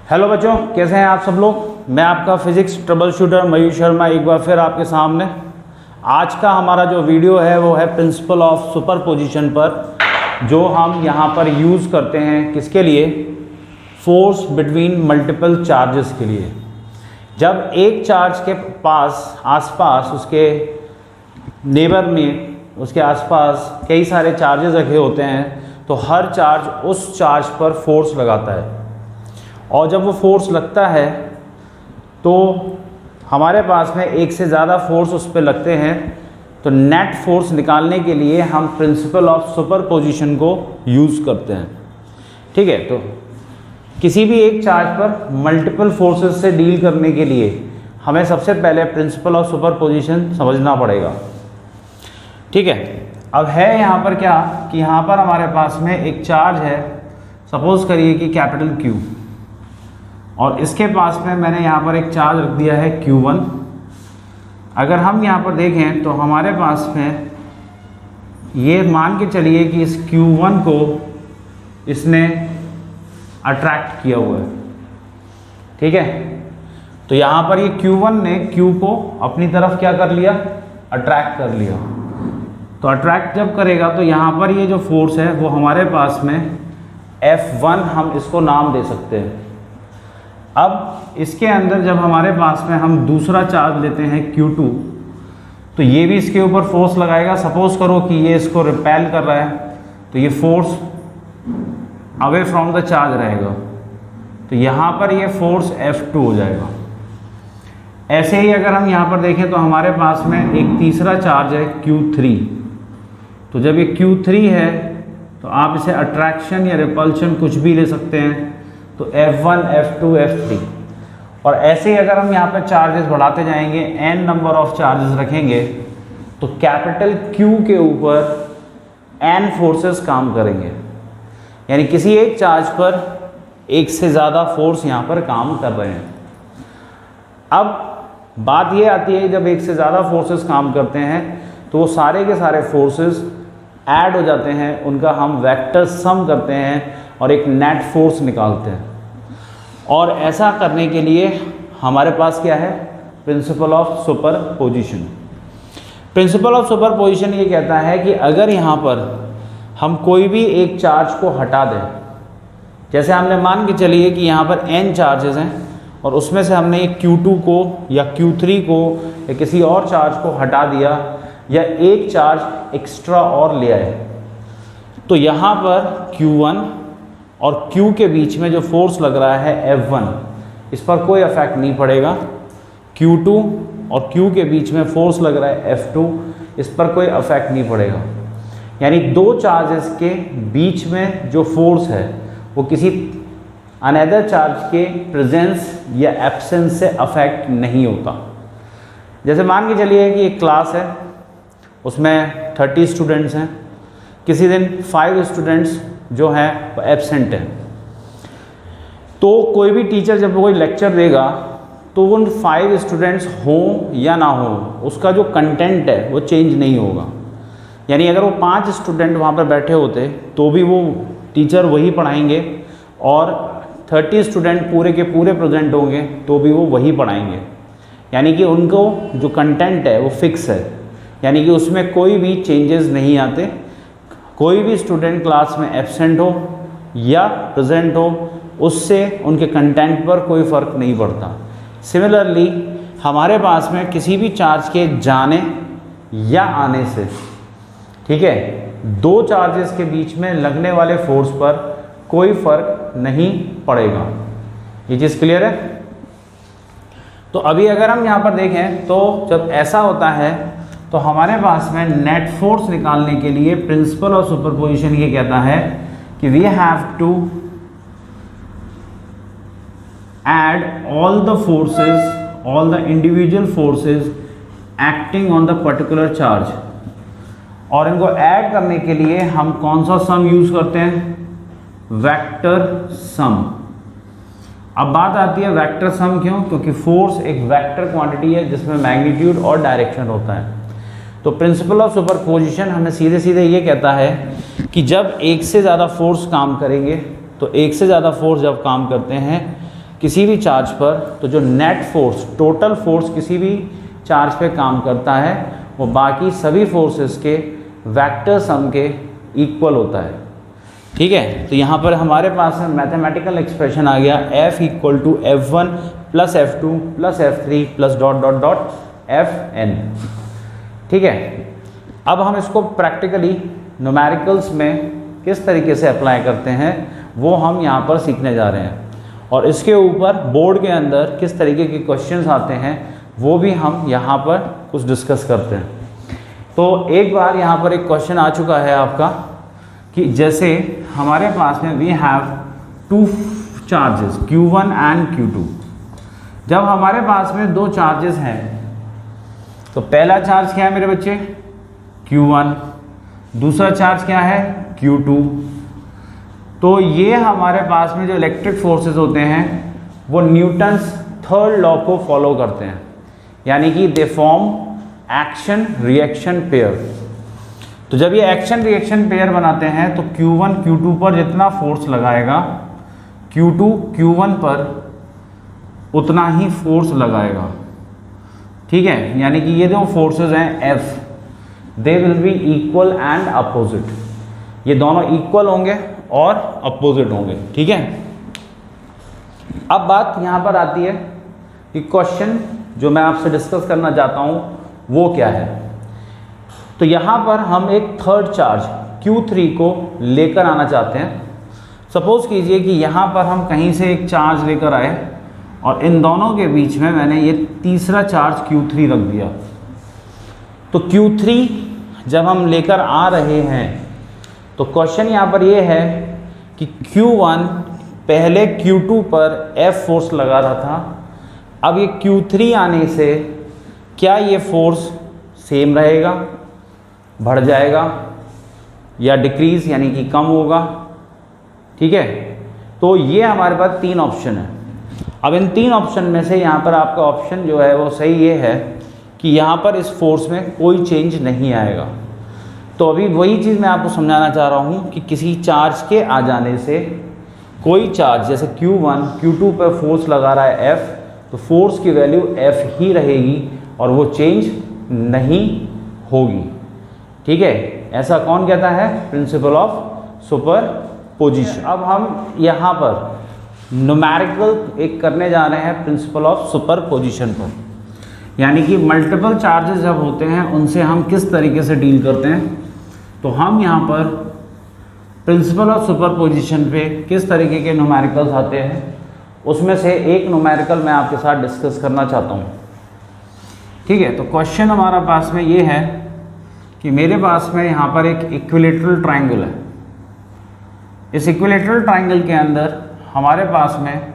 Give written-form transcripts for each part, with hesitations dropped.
Hello बच्चों, कैसे हैं आप सब लोग। मैं आपका फिजिक्स ट्रबल शूटर मयूर शर्मा एक बार फिर आपके सामने। आज का हमारा जो वीडियो है वो है प्रिंसिपल ऑफ सुपरपोजिशन पर, जो हम यहाँ पर यूज़ करते हैं किसके लिए, फोर्स बिटवीन मल्टीपल चार्जेस के लिए। जब एक चार्ज के पास आसपास उसके नेबर में उसके आसपास कई सारे चार्जेस रखे होते हैं तो हर चार्ज उस चार्ज पर फोर्स लगाता है, और जब वो फोर्स लगता है तो हमारे पास में एक से ज़्यादा फोर्स उस पर लगते हैं। तो नेट फोर्स निकालने के लिए हम प्रिंसिपल ऑफ सुपरपोजिशन को यूज़ करते हैं। ठीक है, तो किसी भी एक चार्ज पर मल्टीपल फोर्सेस से डील करने के लिए हमें सबसे पहले प्रिंसिपल ऑफ सुपरपोजिशन समझना पड़ेगा। ठीक है, अब है यहाँ पर क्या कि यहाँ पर हमारे पास में एक चार्ज है, सपोज करिए कि कैपिटल Q, और इसके पास में मैंने यहाँ पर एक चार्ज रख दिया है Q1। अगर हम यहाँ पर देखें तो हमारे पास में ये मान के चलिए कि इस Q1 को इसने अट्रैक्ट किया हुआ है। ठीक है, तो यहाँ पर ये Q1 ने Q को अपनी तरफ क्या कर लिया, अट्रैक्ट कर लिया। तो अट्रैक्ट जब करेगा तो यहाँ पर ये जो फोर्स है वो हमारे पास में F1 हम इसको नाम दे सकते हैं। अब इसके अंदर जब हमारे पास में हम दूसरा चार्ज लेते हैं Q2, तो ये भी इसके ऊपर फोर्स लगाएगा। सपोज करो कि ये इसको रिपेल कर रहा है तो ये force away from the charge रहेगा, तो यहाँ पर ये फोर्स F2 हो जाएगा। ऐसे ही अगर हम यहाँ पर देखें तो हमारे पास में एक तीसरा चार्ज है Q3। तो जब ये Q3 है तो आप इसे अट्रैक्शन या रिपल्शन कुछ भी ले सकते हैं, तो F1, F2, F3। और ऐसे ही अगर हम यहाँ पर चार्जेस बढ़ाते जाएंगे, n नंबर ऑफ चार्जेस रखेंगे, तो कैपिटल Q के ऊपर n फोर्सेस काम करेंगे। यानी किसी एक चार्ज पर एक से ज़्यादा फोर्स यहाँ पर काम कर रहे हैं। अब बात ये आती है, जब एक से ज़्यादा फोर्सेस काम करते हैं तो वो सारे के सारे फोर्सेस ऐड हो जाते हैं, उनका हम वेक्टर सम करते हैं और एक नेट फोर्स निकालते हैं। और ऐसा करने के लिए हमारे पास क्या है, principle of superposition. Principle of superposition ये कहता है कि अगर यहाँ पर हम कोई भी एक चार्ज को हटा दें, जैसे हमने मान के चलिए कि यहाँ पर n चार्जेस हैं और उसमें से हमने एक Q2 को या Q3 को या किसी और चार्ज को हटा दिया, या एक चार्ज एक्स्ट्रा और ले आए, तो यहाँ पर Q1 और Q के बीच में जो फोर्स लग रहा है F1, इस पर कोई इफेक्ट नहीं पड़ेगा। Q2 और Q के बीच में फोर्स लग रहा है F2, इस पर कोई इफेक्ट नहीं पड़ेगा। यानी दो चार्जेस के बीच में जो फोर्स है वो किसी अनदर चार्ज के प्रेजेंस या एब्सेंस से अफेक्ट नहीं होता। जैसे मान के चलिए कि एक क्लास है, उसमें 30 स्टूडेंट्स हैं, किसी दिन 5 स्टूडेंट्स जो हैं वो एब्सेंट हैं। तो कोई भी टीचर जब कोई लेक्चर देगा तो उन 5 स्टूडेंट्स हों या ना हो, उसका जो कंटेंट है वो चेंज नहीं होगा। यानी अगर वो 5 स्टूडेंट वहाँ पर बैठे होते तो भी वो टीचर वही पढ़ाएंगे, और 30 स्टूडेंट पूरे के पूरे प्रेजेंट होंगे तो भी वो वही पढ़ाएंगे। यानी कि उनको जो कंटेंट है वो फिक्स है, यानी कि उसमें कोई भी चेंजेस नहीं आते। कोई भी स्टूडेंट क्लास में एब्सेंट हो या प्रेजेंट हो, उससे उनके कंटेंट पर कोई फ़र्क नहीं पड़ता। सिमिलरली हमारे पास में किसी भी चार्ज के जाने या आने से, ठीक है, दो चार्जेस के बीच में लगने वाले फोर्स पर कोई फ़र्क नहीं पड़ेगा। ये चीज़ क्लियर है। तो अभी अगर हम यहाँ पर देखें तो जब ऐसा होता है तो हमारे पास में नेट फोर्स निकालने के लिए प्रिंसिपल ऑफ सुपरपोजिशन ये कहता है कि we have to add all the forces, all the individual forces acting on the particular charge. और इनको ऐड करने के लिए हम कौन सा सम यूज करते हैं, वेक्टर सम। अब बात आती है वेक्टर सम क्यों, क्योंकि फोर्स एक वेक्टर क्वांटिटी है जिसमें मैग्नीट्यूड और डायरेक्शन होता है। तो प्रिंसिपल ऑफ सुपरपोजिशन हमें सीधे सीधे ये कहता है कि जब एक से ज़्यादा फोर्स काम करेंगे, तो एक से ज़्यादा फोर्स जब काम करते हैं किसी भी चार्ज पर, तो जो नेट फोर्स, टोटल फोर्स किसी भी चार्ज पे काम करता है वो बाकी सभी फोर्सेस के वेक्टर सम के इक्वल होता है। ठीक है, तो यहाँ पर हमारे पास मैथमेटिकल एक्सप्रेशन आ गया F equal to F1 plus F2 plus F3 plus dot dot dot Fn। ठीक है, अब हम इसको प्रैक्टिकली न्यूमेरिकल्स में किस तरीके से अप्लाई करते हैं वो हम यहाँ पर सीखने जा रहे हैं, और इसके ऊपर बोर्ड के अंदर किस तरीके के क्वेश्चंस आते हैं वो भी हम यहाँ पर कुछ डिस्कस करते हैं। तो एक बार यहाँ पर एक क्वेश्चन आ चुका है आपका कि जैसे हमारे पास में we have two charges Q1 and Q2। जब हमारे पास में दो चार्जेस हैं तो पहला चार्ज क्या है मेरे बच्चे, Q1, दूसरा चार्ज क्या है, Q2। तो ये हमारे पास में जो इलेक्ट्रिक फोर्सेस होते हैं वो न्यूटन्स थर्ड लॉ को फॉलो करते हैं, यानी कि they form action reaction pair. तो जब ये एक्शन रिएक्शन पेयर बनाते हैं तो Q1 Q2 पर जितना फोर्स लगाएगा Q2 Q1 पर उतना ही फोर्स लगाएगा। ठीक है, यानी कि ये जो फोर्सेस हैं F, they will be equal and opposite, ये दोनों इक्वल होंगे और अपोजिट होंगे। ठीक है, अब बात यहाँ पर आती है कि क्वेश्चन जो मैं आपसे डिस्कस करना चाहता हूँ वो क्या है। तो यहाँ पर हम एक थर्ड चार्ज Q3 को लेकर आना चाहते हैं। सपोज कीजिए कि यहाँ पर हम कहीं से एक चार्ज लेकर आए और इन दोनों के बीच में मैंने ये तीसरा चार्ज Q3 रख दिया। तो Q3 जब हम लेकर आ रहे हैं तो क्वेश्चन यहाँ पर ये है कि Q1 पहले Q2 पर F फोर्स लगा रहा था, अब ये Q3 आने से क्या ये फोर्स सेम रहेगा, बढ़ जाएगा या डिक्रीज यानी कि कम होगा। ठीक है, तो ये हमारे पास तीन ऑप्शन है। अब इन तीन ऑप्शन में से यहाँ पर आपका ऑप्शन जो है वो सही ये है कि यहाँ पर इस फोर्स में कोई चेंज नहीं आएगा। तो अभी वही चीज़ मैं आपको समझाना चाह रहा हूँ कि किसी चार्ज के आ जाने से कोई चार्ज जैसे Q1 Q2 पर फोर्स लगा रहा है F, तो फोर्स की वैल्यू F ही रहेगी और वो चेंज नहीं होगी। ठीक है, ऐसा कौन कहता है, प्रिंसिपल ऑफ सुपरपोजिशन। अब हम यहाँ पर न्यूमेरिकल एक करने जा रहे हैं प्रिंसिपल ऑफ सुपरपोजिशन पर, यानी कि मल्टीपल चार्जेस जब होते हैं उनसे हम किस तरीके से डील करते हैं। तो हम यहाँ पर प्रिंसिपल ऑफ सुपरपोजिशन पे किस तरीके के न्यूमेरिकल्स आते हैं उसमें से एक न्यूमेरिकल मैं आपके साथ डिस्कस करना चाहता हूँ। ठीक है, तो क्वेश्चन हमारा पास में ये है कि मेरे पास में यहाँ पर एक इक्विलेटरल ट्रायंगल है। इस इक्विलेटरल ट्रायंगल के अंदर हमारे पास में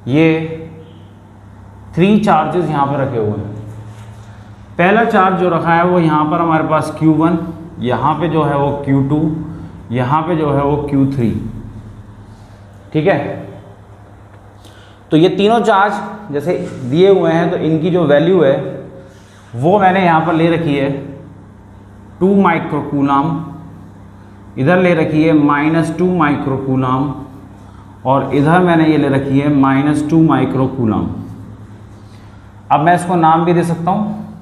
ये 3 चार्जेस यहाँ पर रखे हुए हैं। पहला चार्ज जो रखा है वो यहाँ पर हमारे पास Q1, यहाँ पे जो है वो Q2, यहाँ पे जो है वो Q3। ठीक है, तो ये तीनों चार्ज जैसे दिए हुए हैं तो इनकी जो वैल्यू है वो मैंने यहाँ पर ले रखी है 2 माइक्रोकूलम, इधर ले रखी है -2 माइक्रोकूलम और इधर मैंने ये ले रखी है -2 माइक्रोकूलम। अब मैं इसको नाम भी दे सकता हूँ,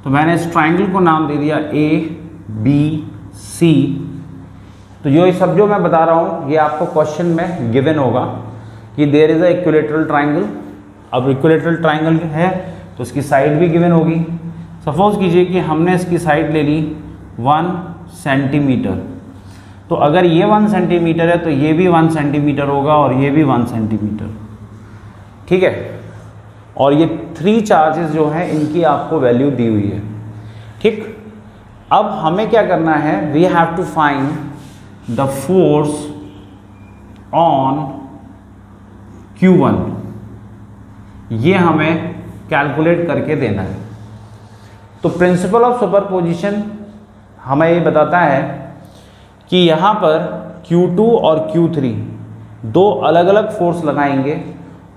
तो मैंने इस ट्रायंगल को नाम दे दिया A B C। तो ये सब जो मैं बता रहा हूँ ये आपको क्वेश्चन में गिवन होगा कि there is a equilateral triangle. अब इक्विलेटरल ट्रायंगल है तो इसकी साइड भी गिवन होगी। सपोज कीजिए कि हमने इसकी साइड ले ली 1 सेंटीमीटर, तो अगर ये 1 सेंटीमीटर है तो ये भी 1 सेंटीमीटर होगा और ये भी 1 सेंटीमीटर। ठीक है, और ये 3 चार्जेस जो हैं इनकी आपको वैल्यू दी हुई है। ठीक, अब हमें क्या करना है, we have to find the force on Q1, ये हमें कैलकुलेट करके देना है। तो प्रिंसिपल ऑफ सुपरपोजिशन हमें ये बताता है कि यहाँ पर Q2 और Q3 दो अलग अलग फोर्स लगाएंगे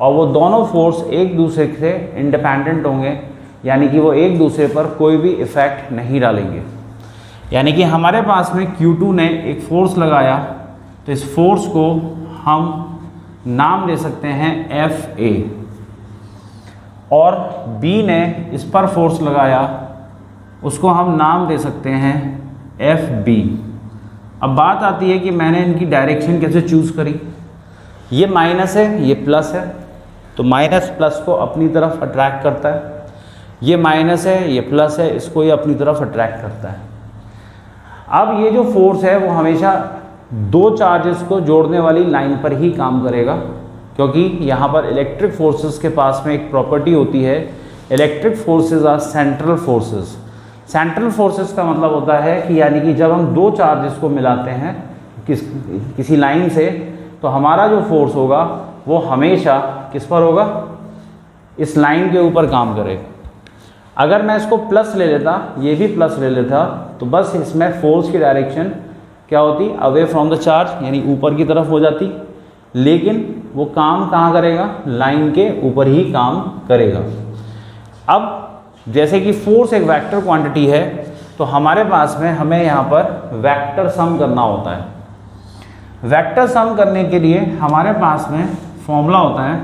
और वो दोनों फोर्स एक दूसरे से इंडिपेंडेंट होंगे, यानी कि वो एक दूसरे पर कोई भी इफ़ेक्ट नहीं डालेंगे। यानी कि हमारे पास में Q2 ने एक फोर्स लगाया तो इस फोर्स को हम नाम दे सकते हैं एफ ए, और बी ने इस पर फोर्स लगाया, उसको हम नाम दे सकते हैं एफ बी। अब बात आती है कि मैंने इनकी डायरेक्शन कैसे चूज़ करी। ये माइनस है, ये प्लस है, तो माइनस प्लस को अपनी तरफ अट्रैक्ट करता है। ये माइनस है, ये प्लस है, इसको ये अपनी तरफ अट्रैक्ट करता है। अब ये जो फोर्स है वो हमेशा दो चार्जेस को जोड़ने वाली लाइन पर ही काम करेगा, क्योंकि यहाँ पर इलेक्ट्रिक फोर्सेस के पास में एक प्रॉपर्टी होती है, electric forces are central forces. Central forces का मतलब होता है कि यानी कि जब हम दो चार्जेस को मिलाते हैं किसी लाइन से, तो हमारा जो फोर्स होगा वो हमेशा किस पर होगा, इस लाइन के ऊपर काम करेगा। अगर मैं इसको प्लस ले लेता, ये भी प्लस ले लेता, तो बस इसमें फोर्स की डायरेक्शन क्या होती, अवे फ्रॉम द चार्ज, यानी ऊपर की तरफ हो जाती, लेकिन वो काम कहाँ करेगा, लाइन के ऊपर ही काम करेगा। अब जैसे कि फोर्स एक वेक्टर क्वांटिटी है, तो हमारे पास में हमें यहाँ पर वेक्टर सम करना होता है। वेक्टर सम करने के लिए हमारे पास में फॉर्मूला होता है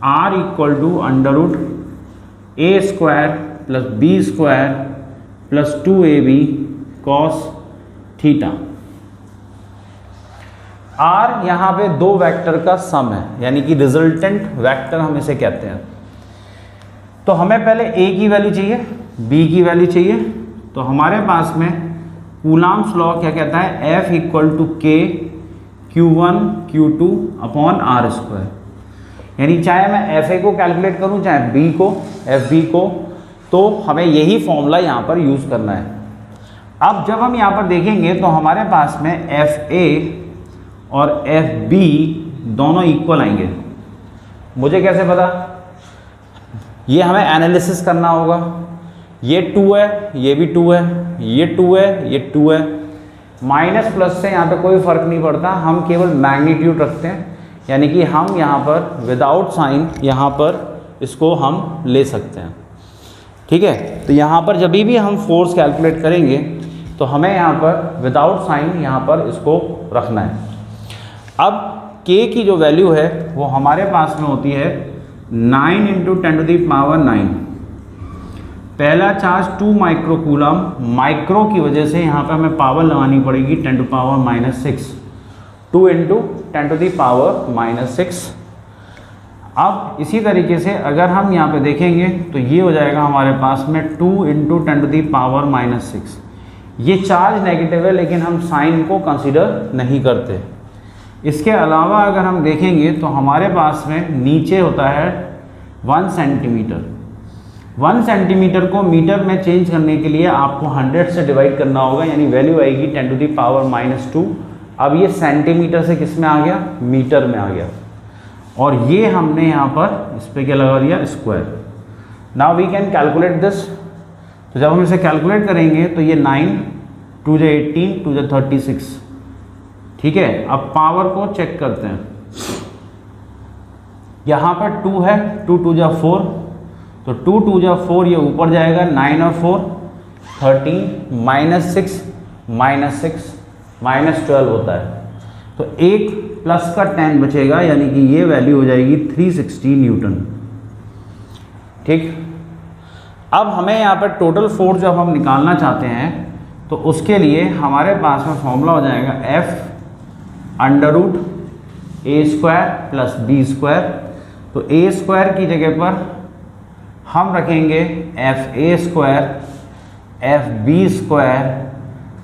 R equal to under root A square plus B square plus 2ab cos theta. R यहाँ पे दो वेक्टर का सम है, यानी कि रिजल्टेंट वेक्टर हम इसे कहते हैं। तो हमें पहले A की वैल्यू चाहिए, B की वैल्यू चाहिए, तो हमारे पास में कूलॉम्स लॉ क्या कहता है, F equal to K Q1 Q2 upon R square. यानी चाहे मैं FA को कैलकुलेट करूं चाहे B को, FB को, तो हमें यही फॉर्मूला यहाँ पर यूज़ करना है। अब जब हम यहाँ पर देखेंगे तो हमारे पास में FA और FB दोनों इक्वल आएंगे। मुझे कैसे पता, ये हमें एनालिसिस करना होगा। ये 2 है, ये भी 2 है, ये 2 है, ये 2 है। माइनस प्लस से यहाँ पे कोई फ़र्क नहीं पड़ता, हम केवल मैग्नीट्यूड रखते हैं, यानी कि हम यहाँ पर विदाउट साइन यहाँ पर इसको हम ले सकते हैं। ठीक है, तो यहाँ पर जब भी हम फोर्स कैलकुलेट करेंगे तो हमें यहाँ पर विदाउट साइन यहाँ पर इसको रखना है। अब K की जो वैल्यू है वो हमारे पास में होती है 9 इंटू 10⁹9। पहला चार्ज 2 माइक्रो कूलम, माइक्रो की वजह से यहाँ पे हमें पावर लगानी पड़ेगी 10⁻⁻6, 2 इंटू 10⁻⁻6। अब इसी तरीके से अगर हम यहाँ पे देखेंगे तो ये हो जाएगा हमारे पास में 2 इंटू 10⁻⁻6। ये चार्ज नेगेटिव है, लेकिन हम साइन को कंसिडर नहीं करते। इसके अलावा अगर हम देखेंगे तो हमारे पास में नीचे होता है 1 सेंटीमीटर। 1 सेंटीमीटर को मीटर में चेंज करने के लिए आपको 100 से डिवाइड करना होगा, यानी वैल्यू आएगी 10⁻⁻2। अब ये सेंटीमीटर से किस में आ गया, मीटर में आ गया, और ये हमने यहाँ पर इस पर क्या लगा दिया, square. Now we can calculate this. तो जब हम इसे कैलकुलेट करेंगे तो ये 9 2 × 18 2 × 36। ठीक है, अब पावर को चेक करते हैं। यहाँ पर 2 है, 2 2 × 4, तो 2 2 × 4 ये ऊपर जाएगा, 9 और 4 13, -6 -6 -12 होता है, तो एक प्लस का 10 बचेगा, यानी कि ये वैल्यू हो जाएगी 360 न्यूटन। ठीक, अब हमें यहाँ पर टोटल फोर्स जब हम निकालना चाहते हैं तो उसके लिए हमारे पास में फॉर्मूला हो जाएगा F under root A square plus B square. तो ए स्क्वायर की जगह पर हम रखेंगे F A square F B square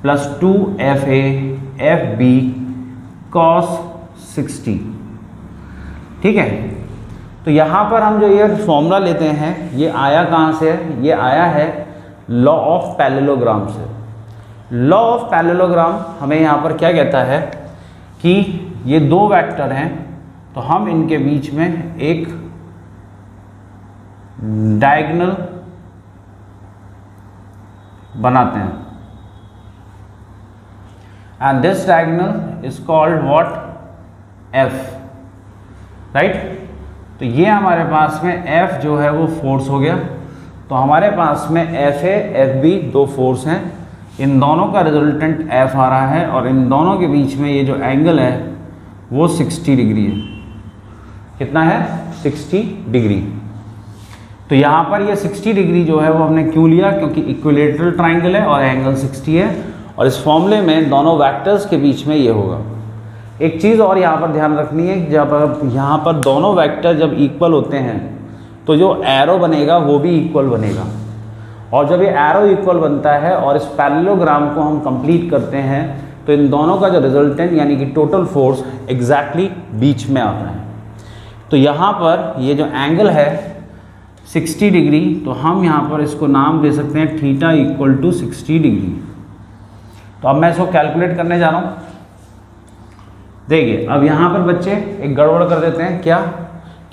plus 2FA FB cos 60। ठीक है, तो यहाँ पर हम जो ये फॉर्मूला लेते हैं ये आया कहाँ से है, ये आया है लॉ ऑफ पैरेललोग्राम से। लॉ ऑफ पैरेललोग्राम हमें यहाँ पर क्या कहता है कि ये दो वेक्टर हैं, तो हम इनके बीच में एक डायगोनल बनाते हैं, and this diagonal is called what, F, right. तो ये हमारे पास में F जो है वो फोर्स हो गया, तो हमारे पास में FA FB दो फोर्स हैं, इन दोनों का रिजल्टेंट F आ रहा है, और इन दोनों के बीच में ये जो एंगल है वो 60 डिग्री है। कितना है? 60 डिग्री। तो यहाँ पर ये 60 डिग्री जो है वो हमने क्यों लिया? क्योंकि इक्विलेटरल ट्राइंगल है और एंगल 60 है, और इस फॉर्मूले में दोनों वेक्टर्स के बीच में ये होगा। एक चीज़ और यहाँ पर ध्यान रखनी है, जब यहाँ पर दोनों वेक्टर जब इक्वल होते हैं तो जो एरो बनेगा वो भी इक्वल बनेगा, और जब ये एरो इक्वल बनता है और इस पैरेललोग्राम को हम कंप्लीट करते हैं तो इन दोनों का जो रिजल्टेंट यानी कि टोटल फोर्स एग्जैक्टली बीच में आता है। तो यहाँ पर ये जो एंगल है 60 डिग्री, तो हम यहाँ पर इसको नाम दे सकते हैं थीटा इक्वल टू 60 डिग्री। तो अब मैं इसको कैलकुलेट करने जा रहा हूँ। देखिए अब यहाँ पर बच्चे एक गड़बड़ कर देते हैं, क्या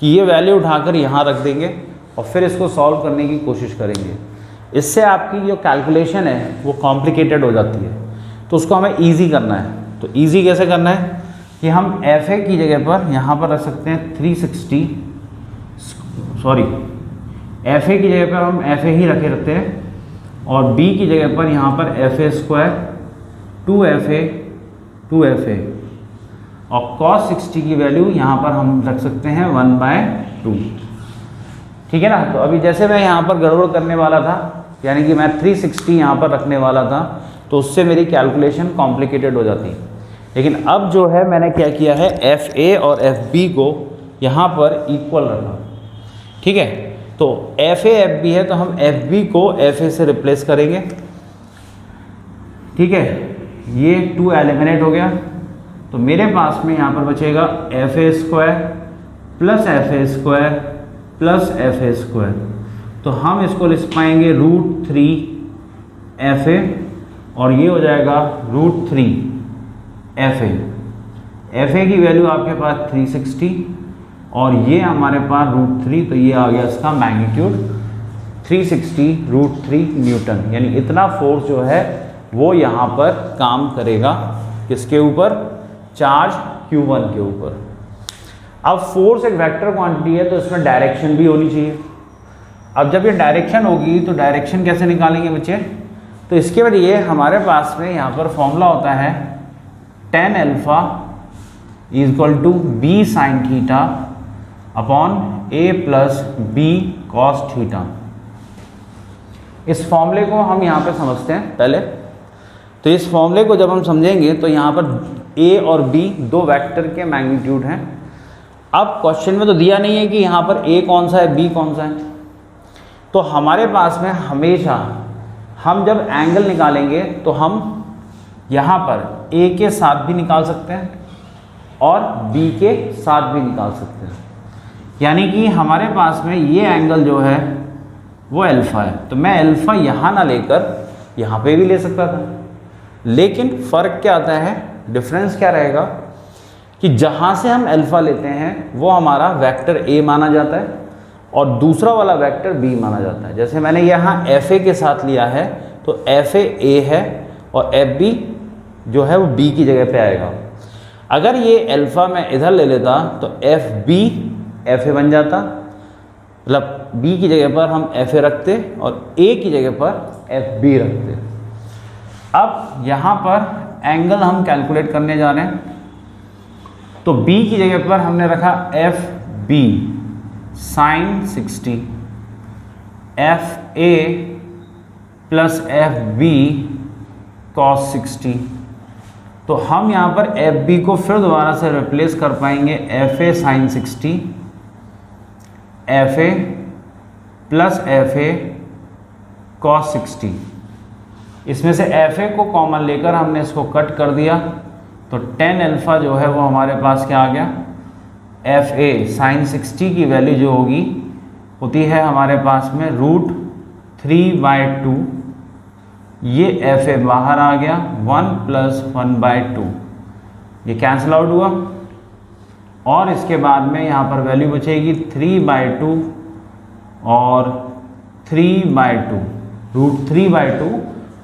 कि ये वैल्यू उठाकर यहाँ रख देंगे और फिर इसको सॉल्व करने की कोशिश करेंगे। इससे आपकी जो कैलकुलेशन है वो कॉम्प्लिकेटेड हो जाती है, तो उसको हमें ईजी करना है। तो ईजी कैसे करना है कि हम FA की जगह पर यहाँ पर रख सकते हैं 360, सॉरी FA की जगह पर हम FA ही रखे रहते हैं, और B की जगह पर यहाँ पर FA स्क्वायर 2FA, और cos 60 की वैल्यू यहाँ पर हम रख सकते हैं 1/2। ठीक है ना। तो अभी जैसे मैं यहाँ पर गड़बड़ करने वाला था, यानी कि मैं 360 यहाँ पर रखने वाला था, तो उससे मेरी कैलकुलेशन कॉम्प्लिकेटेड हो जाती। लेकिन अब जो है मैंने क्या किया है, FA और FB को यहाँ पर इक्वल रखा। ठीक है, तो FA FB है तो हम FB को FA से रिप्लेस करेंगे। ठीक है, ये 2 एलिमिनेट हो गया, तो मेरे पास में यहाँ पर बचेगा FA square plus FA square plus FA square. तो हम इसको लिख पाएंगे √3FA, और ये हो जाएगा √3FA। FA की वैल्यू आपके पास 360 और ये हमारे पास √3, तो ये आ गया इसका मैग्नीट्यूड 360 √3 न्यूटन। यानी इतना फोर्स जो है वो यहाँ पर काम करेगा, किसके ऊपर? चार्ज Q1 के ऊपर। अब फोर्स एक वेक्टर क्वांटिटी है तो इसमें डायरेक्शन भी होनी चाहिए। अब जब ये डायरेक्शन होगी तो डायरेक्शन कैसे निकालेंगे बच्चे? तो इसके लिए हमारे पास में यहाँ पर फॉर्मूला होता है tan alpha equal to B sin theta upon A plus B cos theta. इस फॉर्मूले को हम यहाँ पे समझते हैं पहले। तो इस फॉर्मूले को जब हम समझेंगे तो यहाँ पर A और B दो वेक्टर के मैग्नीट्यूड हैं। अब क्वेश्चन में तो दिया नहीं है कि यहाँ पर A कौन सा है B कौन सा है, तो हमारे पास में हमेशा हम जब एंगल निकालेंगे तो हम यहाँ पर A के साथ भी निकाल सकते हैं और B के साथ भी निकाल सकते हैं। यानी कि हमारे पास में ये एंगल जो है वो अल्फ़ा है, तो मैं अल्फ़ा यहाँ ना लेकर यहाँ पे भी ले सकता था। लेकिन फ़र्क क्या आता है, डिफरेंस क्या रहेगा कि जहाँ से हम अल्फ़ा लेते हैं वो हमारा वेक्टर A माना जाता है और दूसरा वाला वेक्टर B माना जाता है। जैसे मैंने यहाँ FA के साथ लिया है तो FA A है और FB जो है वो B की जगह पे आएगा। अगर ये अल्फ़ा मैं इधर ले लेता तो FB FA बन जाता, मतलब B की जगह पर हम FA रखते और A की जगह पर FB रखते। अब यहाँ पर एंगल हम कैलकुलेट करने जा रहे हैं, तो B की जगह पर हमने रखा FB sin 60, FA plus FB cos 60। तो हम यहाँ पर FB को फिर दोबारा से रिप्लेस कर पाएंगे FA sin 60, FA plus FA cos 60। इसमें से FA को कॉमन लेकर हमने इसको कट कर दिया, तो tan अल्फ़ा जो है वो हमारे पास क्या आ गया, FA sin 60 की वैल्यू जो होती है हमारे पास में √3/2। ये FA बाहर आ गया 1 + 1/2, ये कैंसिल आउट हुआ और इसके बाद में यहाँ पर वैल्यू बचेगी 3/2 और 3/2, √3/2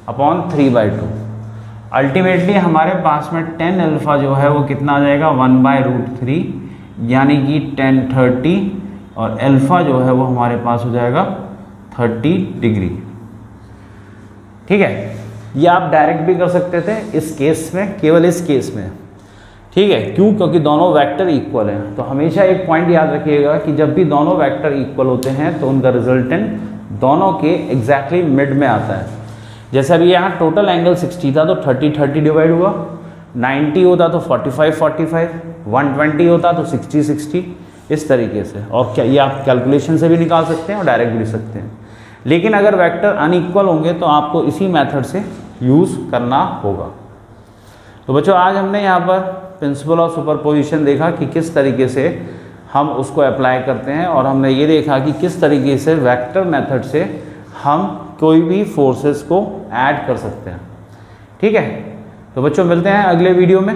अपॉन 3/2। अल्टीमेटली हमारे पास में tan अल्फ़ा जो है वो कितना आ जाएगा 1/√3, यानी कि tan 30, और अल्फ़ा जो है वो हमारे पास हो जाएगा 30 डिग्री। ठीक है, ये आप डायरेक्ट भी कर सकते थे इस केस में, केवल इस केस में। ठीक है, क्यों? क्योंकि दोनों वेक्टर इक्वल हैं। तो हमेशा एक पॉइंट याद रखिएगा कि जब भी दोनों वेक्टर इक्वल होते हैं तो उनका रिजल्टेंट दोनों के एग्जैक्टली मिड में आता है। जैसे अभी यहाँ टोटल एंगल 60 था तो 30-30 डिवाइड हुआ, 90 होता तो 45-45, 120 होता तो 60-60, इस तरीके से। और क्या ये आप कैलकुलेशन से भी निकाल सकते हैं और डायरेक्ट भी लिख सकते हैं। लेकिन अगर वेक्टर अनइक्वल होंगे तो आपको इसी मेथड से यूज़ करना होगा। तो बच्चों आज हमने यहाँ पर प्रिंसिपल ऑफ सुपरपोजिशन देखा कि किस तरीके से हम उसको अप्लाई करते हैं, और हमने ये देखा कि किस तरीके से वेक्टर मेथड से हम कोई भी फोर्सेस को ऐड कर सकते हैं। ठीक है, तो बच्चों मिलते हैं अगले वीडियो में।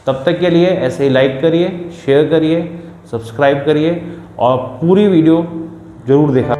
तब तक के लिए ऐसे ही लाइक करिए, शेयर करिए, सब्सक्राइब करिए और पूरी वीडियो ज़रूर देखा